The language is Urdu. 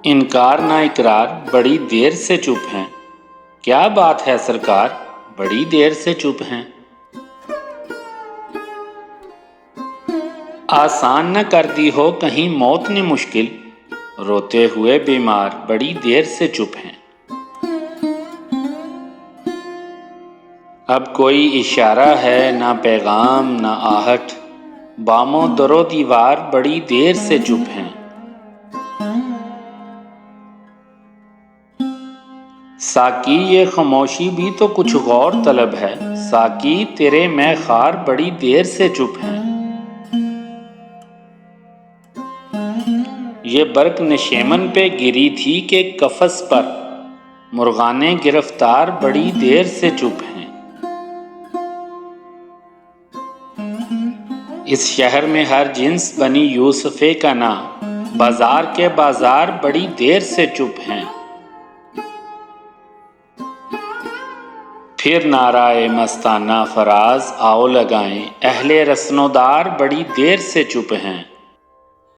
انکار نہ اقرار بڑی دیر سے چپ ہیں، کیا بات ہے سرکار بڑی دیر سے چپ ہیں؟ آسان نہ کر دی ہو کہیں موت نے مشکل، روتے ہوئے بیمار بڑی دیر سے چپ ہیں۔ اب کوئی اشارہ ہے نہ پیغام نہ آہٹ، بام و در و دیوار بڑی دیر سے چپ ہیں۔ ساقی یہ خاموشی بھی تو کچھ غور طلب ہے، ساقی تیرے میں خار بڑی دیر سے چپ ہیں۔ یہ برق نشیمن پہ گری تھی کہ قفس پر، مرغان گرفتار بڑی دیر سے چپ ہیں۔ اس شہر میں ہر جنس بنی یوسف کنا، بازار کے بازار بڑی دیر سے چپ ہیں۔ پھر نعرہ مستانہ فراز آؤ لگائیں، اہل رسن و دار بڑی دیر سے چپ ہیں۔